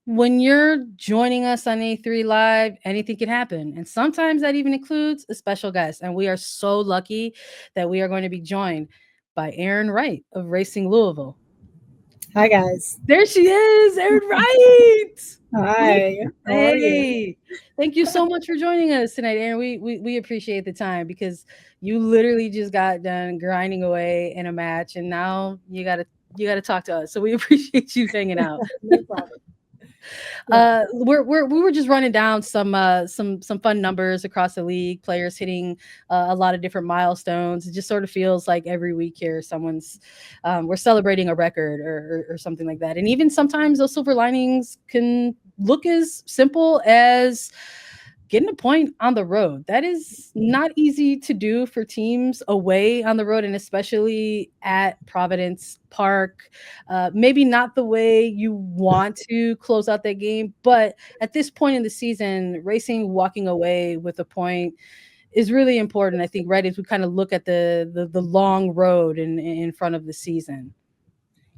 when you're joining us on A3 Live, anything can happen. And sometimes that even includes a special guest. And we are so lucky that we are going to be joined by Arin Wright of Racing Louisville. Hi, guys. There she is, Arin Wright. Hi. How are you? Thank you so much for joining us tonight, Arin. We appreciate the time because you literally just got done grinding away in a match, and now you gotta talk to us. So we appreciate you hanging out. No problem. Yeah. We were just running down some fun numbers across the league, players hitting a lot of different milestones. It just sort of feels like every week here, we're celebrating a record or something like that. And even sometimes those silver linings can look as simple as getting a point on the road. That is not easy to do for teams away on the road, and especially at Providence Park. Maybe not the way you want to close out that game, but at this point in the season, Racing walking away with a point is really important. I think, right, as we kind of look at the long road in front of the season.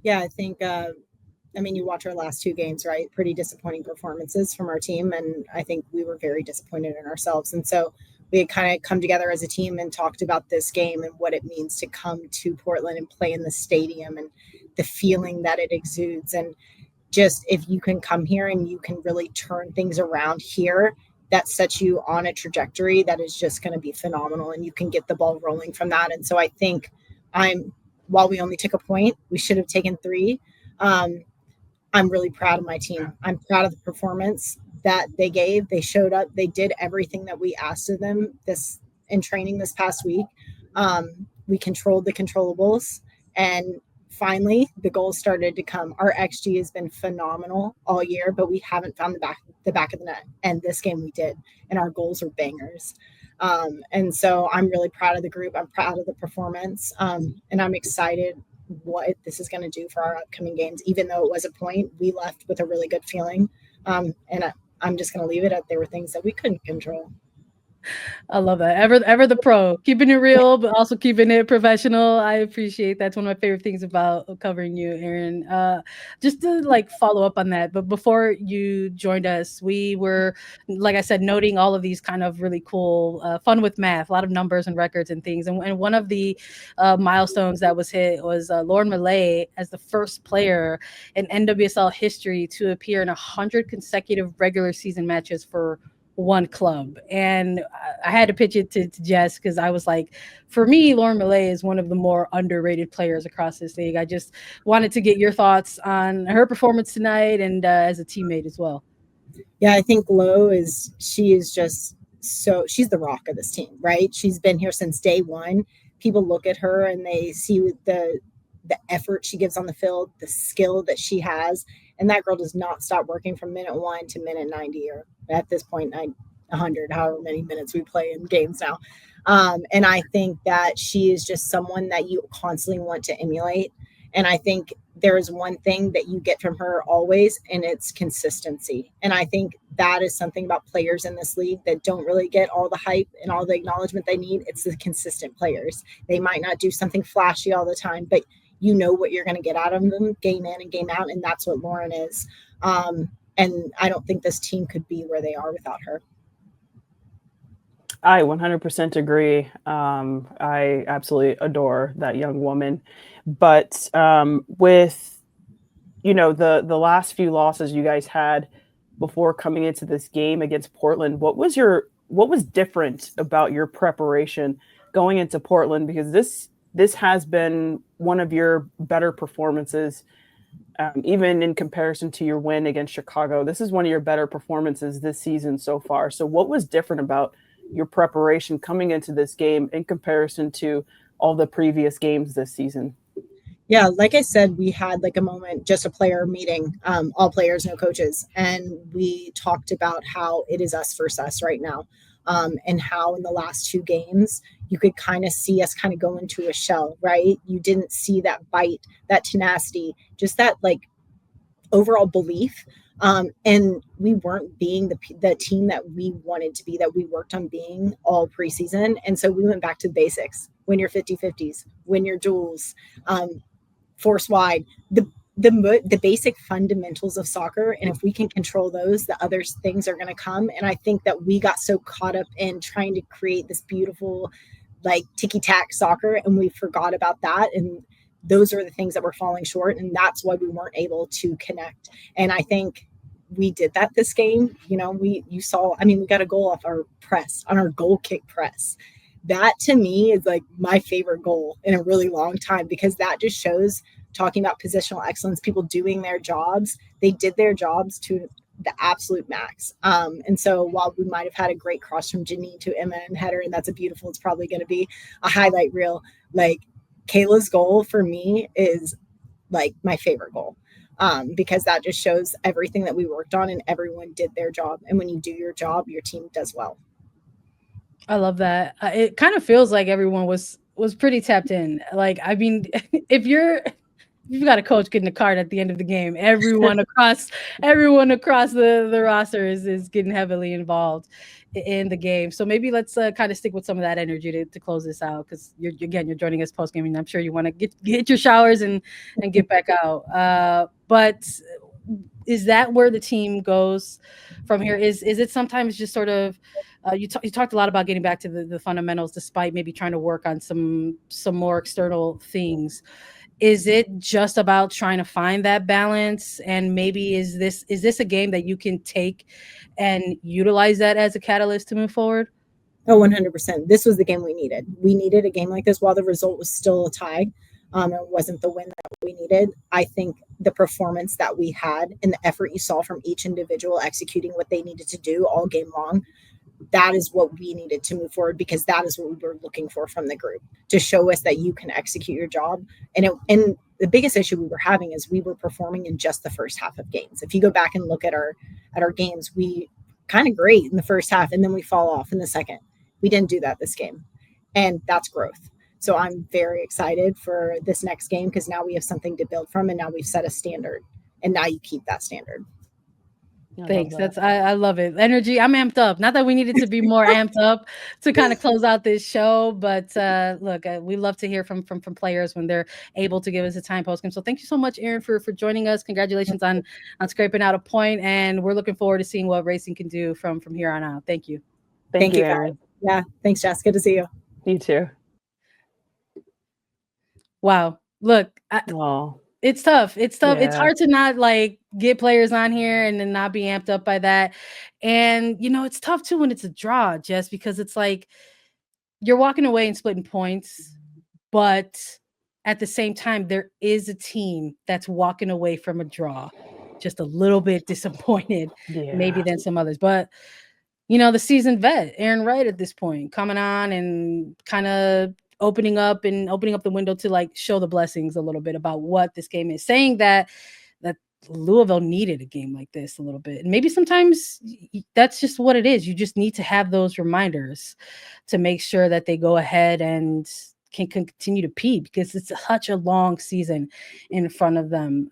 Yeah, I think, you watch our last two games, right? Pretty disappointing performances from our team. And I think we were very disappointed in ourselves. And so we had kind of come together as a team and talked about this game and what it means to come to Portland and play in the stadium and the feeling that it exudes. And just if you can come here and you can really turn things around here, that sets you on a trajectory that is just going to be phenomenal, and you can get the ball rolling from that. And so I think while we only took a point, we should have taken three. I'm really proud of my team. I'm proud of the performance that they gave. They showed up. They did everything that we asked of them in training this past week. We controlled the controllables, and finally the goals started to come. Our XG has been phenomenal all year, but we haven't found the back of the net. And this game we did, and our goals are bangers. And so I'm really proud of the group. I'm proud of the performance, and I'm excited what this is going to do for our upcoming games. Even though it was a point, we left with a really good feeling. And I'm just going to leave it at there were things that we couldn't control. I love that. Ever the pro, keeping it real, but also keeping it professional. I appreciate that's one of my favorite things about covering you, Arin. Just to like follow up on that, but before you joined us, we were, like I said, noting all of these kind of really cool, fun with math, a lot of numbers and records and things. And one of the milestones that was hit was Lauren Milliet as the first player in NWSL history to appear in 100 consecutive regular season matches for one club. And I had to pitch it to Jess because I was like, for me, Lauren Milliet is one of the more underrated players across this league. I just wanted to get your thoughts on her performance tonight and as a teammate as well. Yeah, I think she's the rock of this team, right? She's been here since day one. People look at her and they see the effort she gives on the field, the skill that she has. And that girl does not stop working from minute 1 to minute 90, or at this point, 100, however many minutes we play in games now. And I think that she is just someone that you constantly want to emulate. And I think there is one thing that you get from her always, and it's consistency. And I think that is something about players in this league that don't really get all the hype and all the acknowledgement they need. It's the consistent players. They might not do something flashy all the time, but you know what you're going to get out of them game in and game out. And that's what Lauren is. And I don't think this team could be where they are without her. I 100% agree. I absolutely adore that young woman. But with, the last few losses you guys had before coming into this game against Portland, what was different about your preparation going into Portland? Because this has been one of your better performances, even in comparison to your win against Chicago. This is one of your better performances this season so far. So what was different about your preparation coming into this game in comparison to all the previous games this season? Yeah, like I said, we had like a moment, just a player meeting, all players, no coaches. And we talked about how it is us versus us right now. And how in the last two games, you could kind of see us kind of go into a shell, right? You didn't see that bite, that tenacity, just that like overall belief. And we weren't being the team that we wanted to be, that we worked on being all preseason. And so we went back to the basics. Win your 50-50s, win your duels, force wide. the basic fundamentals of soccer, and if we can control those, the other things are going to come. And I think that we got so caught up in trying to create this beautiful like ticky-tack soccer, and we forgot about that, and those are the things that were falling short, and that's why we weren't able to connect. And I think we did that this game. You saw, I mean, we got a goal off our press, on our goal kick press. That to me is like my favorite goal in a really long time, because that just shows, talking about positional excellence, people doing their jobs. They did their jobs to the absolute max. And so while we might have had a great cross from Janine to Emma and header, and that's it's probably going to be a highlight reel, like Kayla's goal for me is like my favorite goal, because that just shows everything that we worked on and everyone did their job. And when you do your job, your team does well. I love that. It kind of feels like everyone was pretty tapped in. Like, I mean, if you've got a coach getting a card at the end of the game, everyone across the roster is getting heavily involved in the game. So maybe let's kind of stick with some of that energy to close this out, because you're joining us post game, and I'm sure you want to get your showers and get back out. But is that where the team goes from here? Is it sometimes just sort of you talked a lot about getting back to the fundamentals, despite maybe trying to work on some more external things. Is it just about trying to find that balance? And maybe is this a game that you can take and utilize that as a catalyst to move forward? Oh, 100%. This was the game we needed. We needed a game like this while the result was still a tie. It wasn't the win that we needed. I think the performance that we had and the effort you saw from each individual executing what they needed to do all game long, that is what we needed to move forward, because that is what we were looking for from the group, to show us that you can execute your job. And the biggest issue we were having is we were performing in just the first half of games. If you go back and look at our games, we kind of great in the first half, and then we fall off in the second. We didn't do that this game, and that's growth. So I'm very excited for this next game, because now we have something to build from, and now we've set a standard, and now you keep that standard. Thanks. I love it. Energy. I'm amped up. Not that we needed to be more amped up to kind of close out this show, but look, we love to hear from players when they're able to give us a time post game. So thank you so much, Arin, for joining us. Congratulations on scraping out a point, and we're looking forward to seeing what racing can do from here on out. Thank you. Thank you, Arin. Yeah. Thanks, Jess. Good to see you. You too. Wow. Look. It's tough. It's tough. Yeah. It's hard to not like get players on here and then not be amped up by that. And, it's tough too when it's a draw, Jess, because it's like you're walking away and splitting points, but at the same time, there is a team that's walking away from a draw just a little bit disappointed, maybe than some others. But, the seasoned vet, Arin Wright at this point, coming on and kind of opening up the window to like show the blessings a little bit about what this game is, saying that Louisville needed a game like this a little bit. And maybe sometimes that's just what it is. You just need to have those reminders to make sure that they go ahead and can continue to compete, because it's such a long season in front of them.